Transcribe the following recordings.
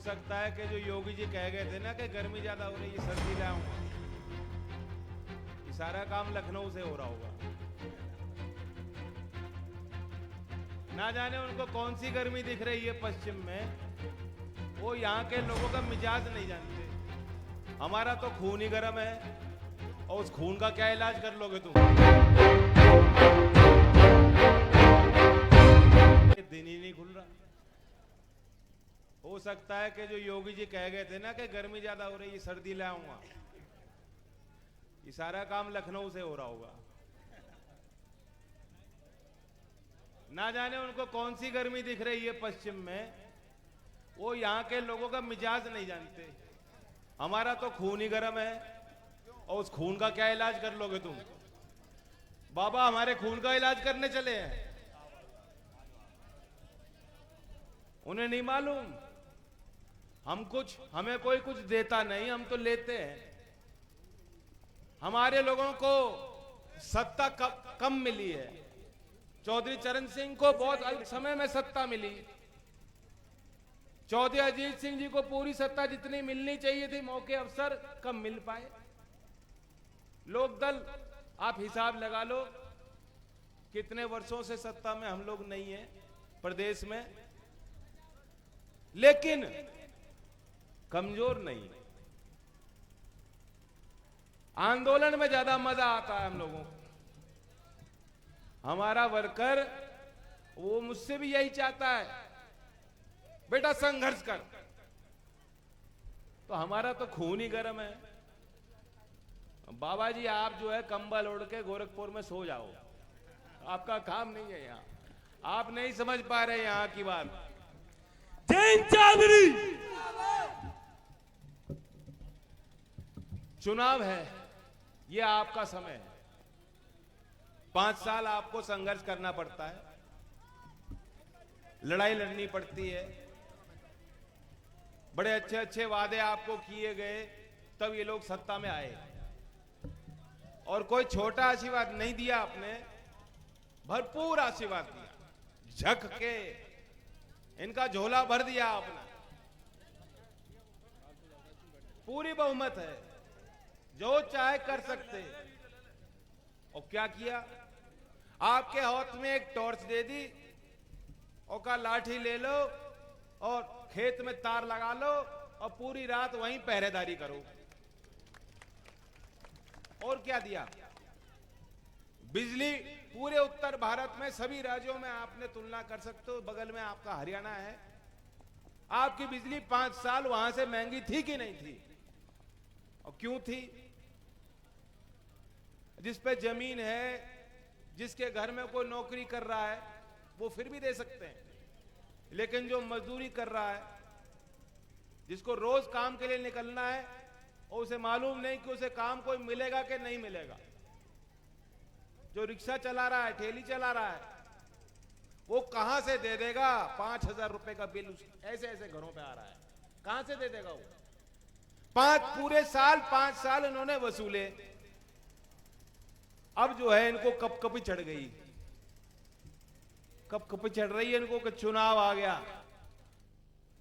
सकता है कि जो योगी जी कह गए थे ना कि गर्मी ज्यादा हो रही है, सर्दी लाऊंगा, ये सारा काम लखनऊ से हो रहा होगा। ना जाने उनको कौन सी गर्मी दिख रही है पश्चिम में, वो यहाँ के लोगों का मिजाज नहीं जानते। हमारा तो खून ही गर्म है, और उस खून का क्या इलाज कर लोगे तुम? दिन ही नहीं खुल रहा। हो सकता है कि जो योगी जी कह गए थे ना कि गर्मी ज्यादा हो रही है, सर्दी लाऊंगा, ये सारा काम लखनऊ से हो रहा होगा। ना जाने उनको कौन सी गर्मी दिख रही है पश्चिम में, वो यहाँ के लोगों का मिजाज नहीं जानते। हमारा तो खून ही गर्म है, और उस खून का क्या इलाज कर लोगे तुम? बाबा हमारे खून का इलाज करने चले हैं, उन्हें नहीं मालूम हमें कोई कुछ देता नहीं, हम तो लेते हैं। हमारे लोगों को सत्ता कम मिली है। चौधरी चरण सिंह को बहुत अल्प समय में सत्ता मिली। चौधरी अजीत सिंह जी को पूरी सत्ता जितनी मिलनी चाहिए थी, मौके अवसर कम मिल पाए। लोकदल, आप हिसाब लगा लो कितने वर्षों से सत्ता में हम लोग नहीं है प्रदेश में, लेकिन कमजोर नहीं। आंदोलन में ज्यादा मजा आता है हम लोगों को। हमारा वर्कर वो मुझसे भी यही चाहता है, बेटा संघर्ष कर। तो हमारा तो खून ही गर्म है। बाबा जी आप जो है कंबल ओढ़ के गोरखपुर में सो जाओ, आपका काम नहीं है यहाँ। आप नहीं समझ पा रहे यहाँ की बात। जैन चौधरी, चुनाव है, ये आपका समय है। 5 साल आपको संघर्ष करना पड़ता है, लड़ाई लड़नी पड़ती है। बड़े अच्छे अच्छे वादे आपको किए गए, तब ये लोग सत्ता में आए। और कोई छोटा आशीर्वाद नहीं दिया आपने, भरपूर आशीर्वाद दिया। झक के इनका झोला भर दिया आपने। पूरी बहुमत है, जो चाहे कर सकते। और क्या किया? आपके हाथ में एक टॉर्च दे दी और कहा लाठी ले लो और खेत में तार लगा लो और पूरी रात वहीं पहरेदारी करो। और क्या दिया? बिजली पूरे उत्तर भारत में सभी राज्यों में आपने तुलना कर सकते हो। बगल में आपका हरियाणा है, आपकी बिजली 5 साल वहां से महंगी थी कि नहीं थी? और क्यों थी? जिस पे जमीन है, जिसके घर में कोई नौकरी कर रहा है, वो फिर भी दे सकते हैं। लेकिन जो मजदूरी कर रहा है, जिसको रोज काम के लिए निकलना है, और उसे मालूम नहीं कि उसे काम कोई मिलेगा कि नहीं मिलेगा। जो रिक्शा चला रहा है, ठेली चला रहा है, वो कहां से दे देगा? 5,000 रुपए का बिल ऐसे ऐसे घरों पे आ रहा है, कहां से दे देगा वो? पूरे साल 5 साल इन्होंने वसूले। अब जो है इनको कपकपी चढ़ गई, कपकपी चढ़ रही है इनको कि चुनाव आ गया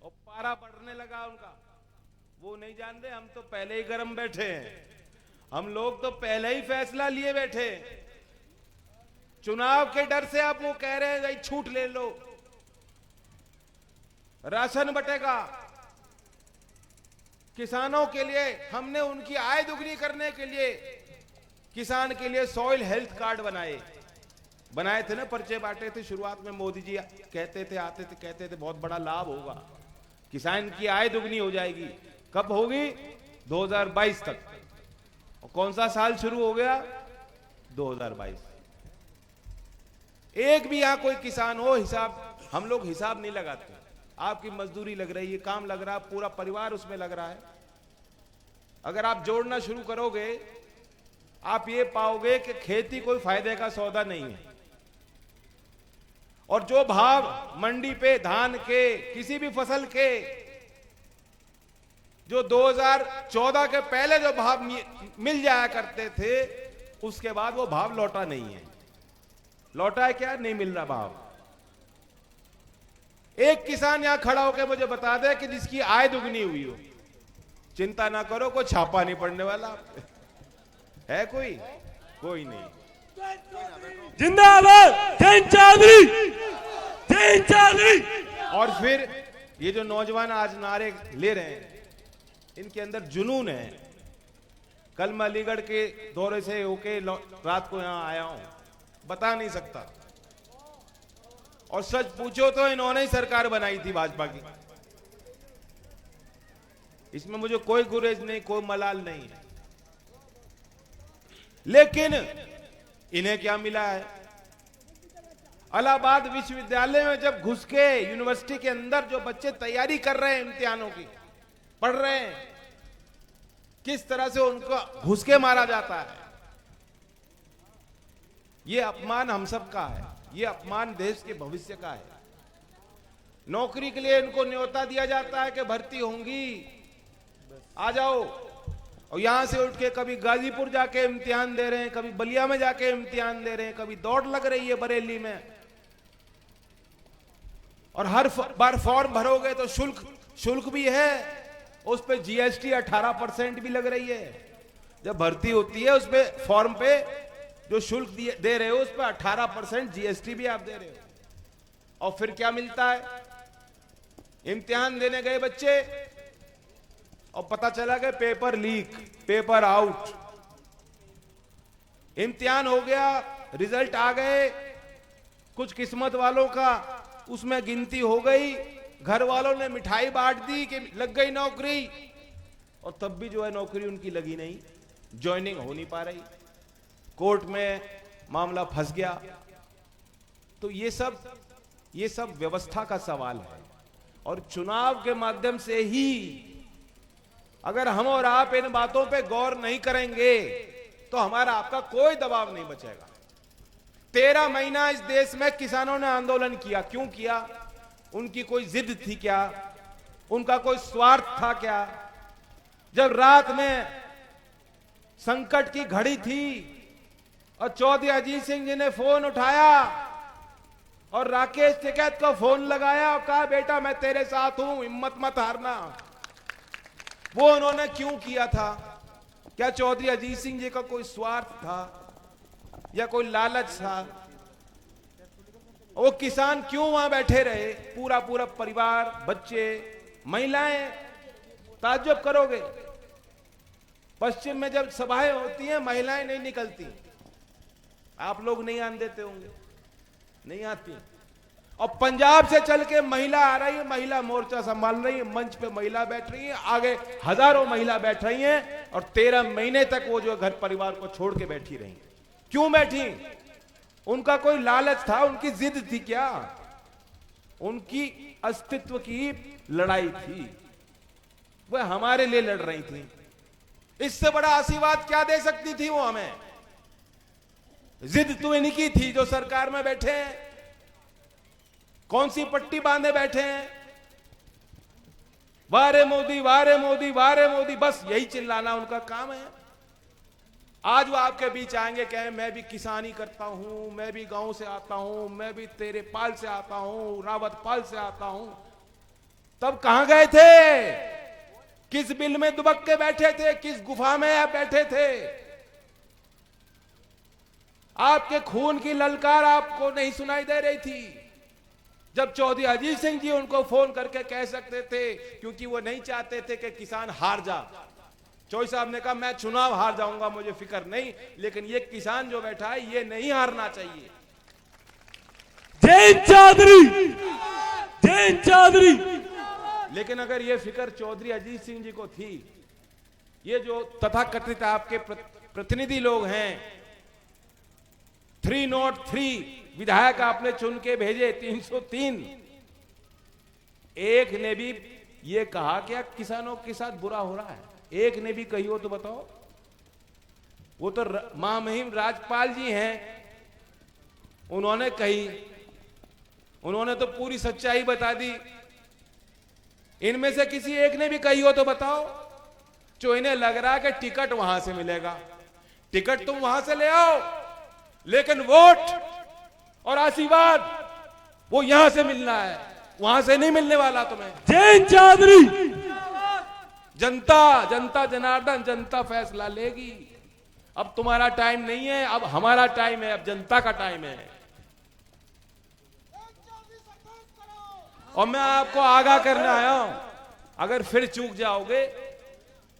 और पारा बढ़ने लगा उनका। वो नहीं जानते, हम तो पहले ही गर्म बैठे हैं। हम लोग तो पहले ही फैसला लिए बैठे। चुनाव के डर से आप वो कह रहे हैं छूट ले लो, राशन बटेगा। किसानों के लिए हमने उनकी आय दुगनी करने के लिए किसान के लिए सॉइल हेल्थ कार्ड बनाए थे ना, पर्चे बांटे थे। शुरुआत में मोदी जी कहते थे, आते थे, कहते थे बहुत बड़ा लाभ होगा, किसान की आय दुगनी हो जाएगी। कब होगी? 2022 तक। और कौन सा साल शुरू हो गया? 2022। एक भी यहां कोई किसान हो, हिसाब हम लोग हिसाब नहीं लगाते। आपकी मजदूरी लग रही है, काम लग रहा है, पूरा परिवार उसमें लग रहा है। अगर आप जोड़ना शुरू करोगे, आप ये पाओगे कि खेती कोई फायदे का सौदा नहीं है। और जो भाव मंडी पे धान के, किसी भी फसल के, जो 2014 के पहले जो भाव मिल जाया करते थे, उसके बाद वो भाव लौटा नहीं है। लौटा है क्या? नहीं मिल रहा भाव। एक किसान यहां खड़ा होकर मुझे बता दे कि जिसकी आय दुगनी हुई हो। चिंता ना करो, कोई छापा नहीं पड़ने वाला। है कोई नहीं। जिंदाबाद जैन चौधरी, जैन चौधरी। और फिर ये जो नौजवान आज नारे ले रहे हैं, इनके अंदर जुनून है। कल मैं अलीगढ़ के दौरे से होके रात को यहां आया हूं, बता नहीं सकता। और सच पूछो तो इन्होंने ही सरकार बनाई थी भाजपा की। इसमें मुझे कोई गुरेज नहीं, कोई मलाल नहीं है। लेकिन इन्हें क्या मिला है? इलाहाबाद विश्वविद्यालय में जब घुस के यूनिवर्सिटी के अंदर जो बच्चे तैयारी कर रहे हैं इम्तिहानों की, पढ़ रहे हैं, किस तरह से उनको घुस के मारा जाता है। यह अपमान हम सब का है, यह अपमान देश के भविष्य का है। नौकरी के लिए इनको न्योता दिया जाता है कि भर्ती होंगी, आ जाओ। और यहां से उठ के कभी गाजीपुर जाके इम्तिहान दे रहे हैं, कभी बलिया में जाके इम्तिहान दे रहे हैं, कभी दौड़ लग रही है बरेली में। और हर बार फॉर्म भरोगे तो शुल्क भी है, उस पे जीएसटी 18% भी लग रही है। जब भर्ती होती है उस पे फॉर्म पे जो शुल्क दे रहे हो उस पे 18% जीएसटी भी आप दे रहे हो। और फिर क्या मिलता है? इम्तिहान देने गए बच्चे और पता चला कि पेपर लीक, पेपर आउट। इम्तिहान हो गया, रिजल्ट आ गए, कुछ किस्मत वालों का उसमें गिनती हो गई, घर वालों ने मिठाई बांट दी कि लग गई नौकरी, और तब भी जो है नौकरी उनकी लगी नहीं, ज्वाइनिंग हो नहीं पा रही, कोर्ट में मामला फंस गया। तो ये सब व्यवस्था का सवाल है। और चुनाव के माध्यम से ही अगर हम और आप इन बातों पे गौर नहीं करेंगे तो हमारा आपका कोई दबाव नहीं बचेगा। 13 महीना इस देश में किसानों ने आंदोलन किया। क्यों किया? उनकी कोई जिद थी क्या? उनका कोई स्वार्थ था क्या? जब रात में संकट की घड़ी थी और चौधरी अजीत सिंह जी ने फोन उठाया और राकेश टिकैत को फोन लगाया और कहा बेटा मैं तेरे साथ हूं, हिम्मत मत हारना, वो उन्होंने क्यों किया था? क्या चौधरी अजीत सिंह जी का कोई स्वार्थ था या कोई लालच था? वो किसान क्यों वहां बैठे रहे? पूरा परिवार, बच्चे, महिलाएं। ताज्जुब करोगे, पश्चिम में जब सभाएं होती हैं महिलाएं नहीं निकलती। आप लोग नहीं आने देते होंगे, नहीं आती। और पंजाब से चल के महिला आ रही है, महिला मोर्चा संभाल रही है, मंच पे महिला बैठ रही है, आगे हजारों महिला बैठ रही हैं, और 13 महीने तक वो जो घर परिवार को छोड़ के बैठी रही। क्यों बैठी? उनका कोई लालच था? उनकी जिद थी क्या? उनकी अस्तित्व की लड़ाई थी, वह हमारे लिए लड़ रही थी। इससे बड़ा आशीर्वाद क्या दे सकती थी वो हमें? जिद तो इनकी थी जो सरकार में बैठे हैं। कौन सी पट्टी बांधे बैठे हैं? वारे मोदी, वारे मोदी, वारे मोदी, बस यही चिल्लाना उनका काम है। आज वो आपके बीच आएंगे, कहें मैं भी किसानी करता हूं, मैं भी गांव से आता हूं, मैं भी तेरे पाल से आता हूं, रावत पाल से आता हूं। तब कहां गए थे? किस बिल में दुबक के बैठे थे? किस गुफा में आप बैठे थे? आपके खून की ललकार आपको नहीं सुनाई दे रही थी जब चौधरी अजीत सिंह जी उनको फोन करके कह सकते थे, क्योंकि वो नहीं चाहते थे कि किसान हार जा। चौधरी साहब ने कहा मैं चुनाव हार जाऊंगा, मुझे फिक्र नहीं, लेकिन ये किसान जो बैठा है ये नहीं हारना चाहिए। जैन चौधरी, जैन चौधरी। लेकिन अगर ये फिक्र चौधरी अजीत सिंह जी को थी, ये जो तथाकथित आपके प्रतिनिधि लोग हैं, 303 विधायक आपने चुन के भेजे, 303, एक ने भी ये कहा कि किसानों के साथ बुरा हो रहा है? एक ने भी कही हो तो बताओ। वो तो महामहिम राजपाल जी हैं, उन्होंने कही, उन्होंने तो पूरी सच्चाई बता दी। इनमें से किसी एक ने भी कही हो तो बताओ। जो इन्हें लग रहा है कि टिकट वहां से मिलेगा, टिकट तुम वहां से ले आओ, लेकिन वोट और आशीर्वाद वो यहां से मिलना है। वहां से नहीं मिलने वाला तुम्हें। जैन चौधरी, जनता, जनता जनार्दन, जनता फैसला लेगी। अब तुम्हारा टाइम नहीं है, अब हमारा टाइम है, अब जनता का टाइम है। और मैं आपको आगाह करने आया हूं, अगर फिर चूक जाओगे,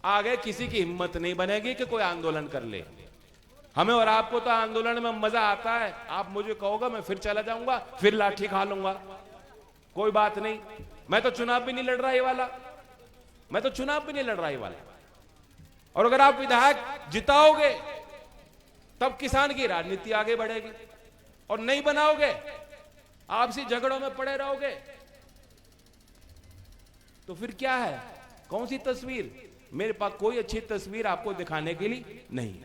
आगे किसी की हिम्मत नहीं बनेगी कि कोई आंदोलन कर ले। हमें और आपको तो आंदोलन में मजा आता है। आप मुझे कहोगे, मैं फिर चला जाऊंगा, फिर लाठी खा लूंगा, कोई बात नहीं। मैं तो चुनाव भी नहीं लड़ रहा ये वाला, मैं तो चुनाव भी नहीं लड़ रहा ये वाला। और अगर आप विधायक जिताओगे तब किसान की राजनीति आगे बढ़ेगी, और नहीं बनाओगे आपसी झगड़ों में पड़े रहोगे, तो फिर क्या है? कौन सी तस्वीर? मेरे पास कोई अच्छी तस्वीर आपको दिखाने के लिए नहीं।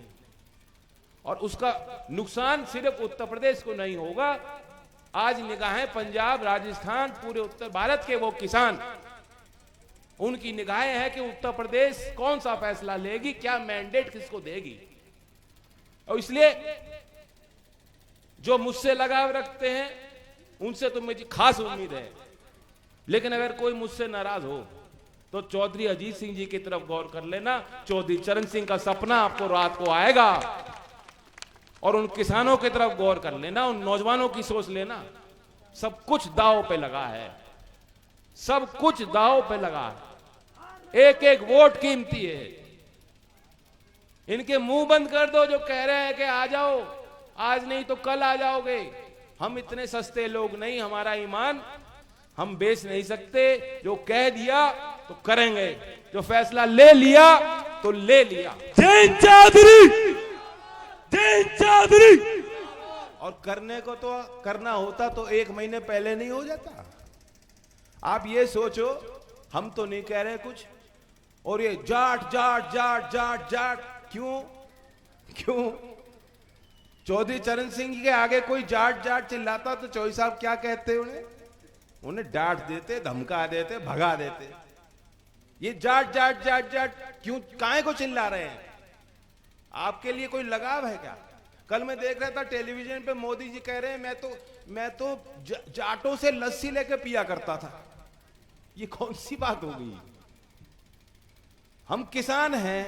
और उसका नुकसान सिर्फ उत्तर प्रदेश को नहीं होगा। आज निगाहें पंजाब, राजस्थान, पूरे उत्तर भारत के वो किसान, उनकी निगाहें हैं कि उत्तर प्रदेश कौन सा फैसला लेगी, क्या मैंडेट किसको देगी। और इसलिए जो मुझसे लगाव रखते हैं उनसे तो मुझे खास उम्मीद है। लेकिन अगर कोई मुझसे नाराज हो तो चौधरी अजीत सिंह जी की तरफ गौर कर लेना। चौधरी चरण सिंह का सपना आपको रात को आएगा। और उन किसानों की तरफ गौर कर लेना, उन नौजवानों की सोच लेना। सब कुछ दांव पे लगा है, सब कुछ दांव पे लगा है। एक एक वोट कीमती है। इनके मुंह बंद कर दो जो कह रहे हैं कि आ जाओ, आज नहीं तो कल आ जाओगे। हम इतने सस्ते लोग नहीं, हमारा ईमान हम बेच नहीं सकते। जो कह दिया तो करेंगे, जो फैसला ले लिया तो ले लिया। जैन चौधरी, जैन चौधरी। और करने को तो करना होता तो 1 महीने पहले नहीं हो जाता। आप ये सोचो, हम तो नहीं कह रहे कुछ, और ये जाट जाट जाट जाट जाट क्यों क्यों? चौधरी चरण सिंह के आगे कोई जाट जाट चिल्लाता तो चौधरी साहब क्या कहते? उन्हें डांट देते, धमका देते, भगा देते। ये जाट जाट जाट जाट क्यों, काहे को चिल्ला रहे हैं? आपके लिए कोई लगाव है क्या? कल मैं देख रहा था टेलीविजन पे, मोदी जी कह रहे हैं मैं तो जाटों से लस्सी लेके पिया करता था। ये कौन सी बात हो गई? हम किसान हैं,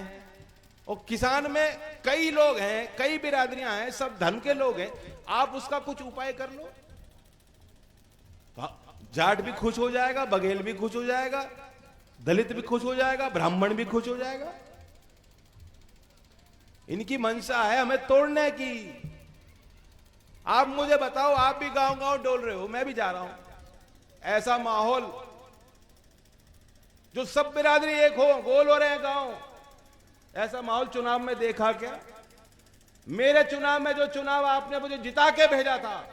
और किसान में कई लोग हैं, कई बिरादरियां हैं, सब धन के लोग हैं। आप उसका कुछ उपाय कर लो, जाट भी खुश हो जाएगा, बघेल भी खुश हो जाएगा, दलित भी खुश हो जाएगा, ब्राह्मण भी खुश हो जाएगा। इनकी मंशा है हमें तोड़ने की। आप मुझे बताओ, आप भी गांव गांव डोल रहे हो, मैं भी जा रहा हूं। ऐसा माहौल जो सब बिरादरी एक हो, गोल हो रहे हैं गांव, ऐसा माहौल चुनाव में देखा क्या? मेरे चुनाव में, जो चुनाव आपने मुझे जिता के भेजा था,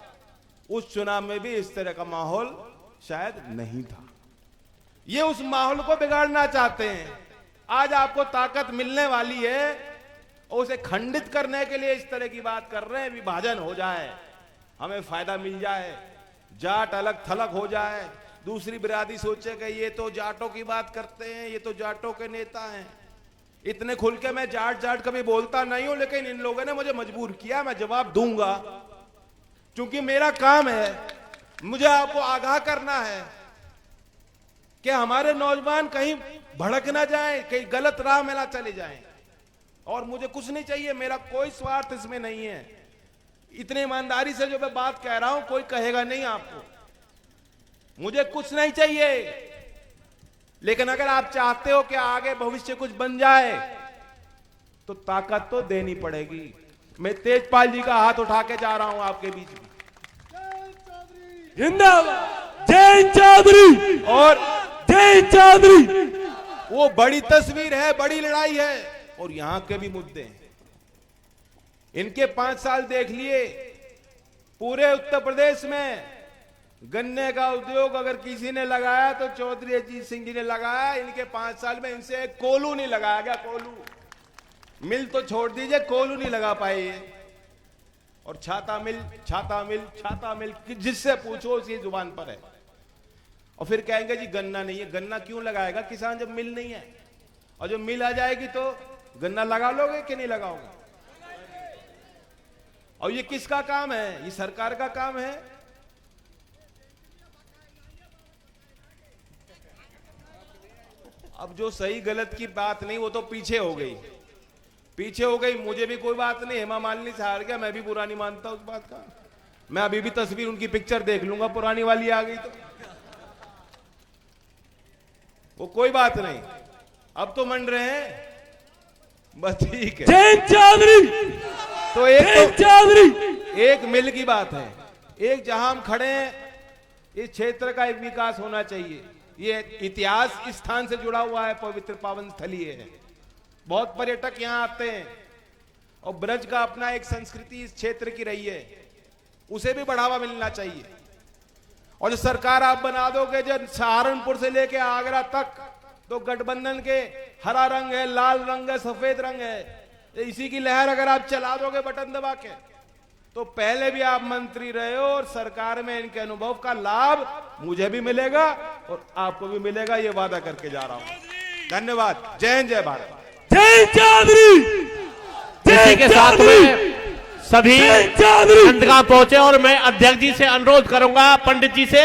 उस चुनाव में भी इस तरह का माहौल शायद नहीं था। ये उस माहौल को बिगाड़ना चाहते हैं। आज आपको ताकत मिलने वाली है, और उसे खंडित करने के लिए इस तरह की बात कर रहे हैं। विभाजन हो जाए, हमें फायदा मिल जाए, जाट अलग थलग हो जाए, दूसरी बिरादरी सोचे कि ये तो जाटों की बात करते हैं, ये तो जाटों के नेता हैं। इतने खुल के मैं जाट जाट कभी बोलता नहीं हूं, लेकिन इन लोगों ने मुझे मजबूर किया, मैं जवाब दूंगा, क्योंकि मेरा काम है। मुझे आपको आगाह करना है कि हमारे नौजवान कहीं भड़क ना जाएं, कहीं गलत राह में ना चले जाएं। और मुझे कुछ नहीं चाहिए, मेरा कोई स्वार्थ इसमें नहीं है। इतनी ईमानदारी से जो मैं बात कह रहा हूं, कोई कहेगा नहीं आपको। मुझे कुछ नहीं चाहिए, लेकिन अगर आप चाहते हो कि आगे भविष्य कुछ बन जाए तो ताकत तो देनी पड़ेगी। मैं तेजपाल जी का हाथ उठा के जा रहा हूं आपके बीच में। जिंदाबाद जैन चौधरी, और जैन चौधरी। वो बड़ी तस्वीर है, बड़ी लड़ाई है, और यहां के भी मुद्दे हैं। इनके 5 साल देख लिए। पूरे उत्तर प्रदेश में गन्ने का उद्योग अगर किसी ने लगाया तो चौधरी अजीत सिंह जी ने लगाया। इनके 5 साल में इनसे एक कोलू नहीं लगाया गया। कोलू मिल तो छोड़ दीजिए, कोलू नहीं लगा पाए ये। और छाता मिल, छाता मिल, छाता मिल, जिससे पूछो उसी जुबान पर है। और फिर कहेंगे जी गन्ना नहीं है। गन्ना क्यों लगाएगा किसान जब मिल नहीं है? और जब मिल आ जाएगी तो गन्ना लगा लोगे कि नहीं लगाओगे? और ये किसका काम है? ये सरकार का काम है। अब जो सही गलत की बात नहीं, वो तो पीछे हो गई, पीछे हो गई। मुझे भी कोई बात नहीं, हेमा मालिनी से हार गया, मैं भी बुरा नहीं मानता उस बात का। मैं अभी भी तस्वीर उनकी पिक्चर देख लूंगा, पुरानी वाली आ गई तो वो कोई बात नहीं। अब तो मन रहे हैं, बस ठीक है। जयंत चौधरी, तो जयंत चौधरी, एक मिल की बात है, एक जहां हम खड़े हैं, इस क्षेत्र का एक विकास होना चाहिए। ये इतिहास इस स्थान से जुड़ा हुआ है, पवित्र पावन स्थली है, बहुत पर्यटक यहां आते हैं, और ब्रज का अपना एक संस्कृति इस क्षेत्र की रही है, उसे भी बढ़ावा मिलना चाहिए। और जो सरकार आप बना दोगे, जो सहारनपुर से लेके आगरा तक, तो गठबंधन के हरा रंग है, लाल रंग है, सफेद रंग है, इसी की लहर अगर आप चला दोगे बटन दबा के, तो पहले भी आप मंत्री रहे हो और सरकार में इनके अनुभव का लाभ मुझे भी मिलेगा और आपको भी मिलेगा, ये वादा करके जा रहा हूं। धन्यवाद। जय हिंद, जय भारत। जयंत चौधरी, इसी के साथ में सभी जयंत चौधरी अंतगांव पहुंचे और मैं अध्यक्ष जी से अनुरोध करूंगा, पंडित जी से,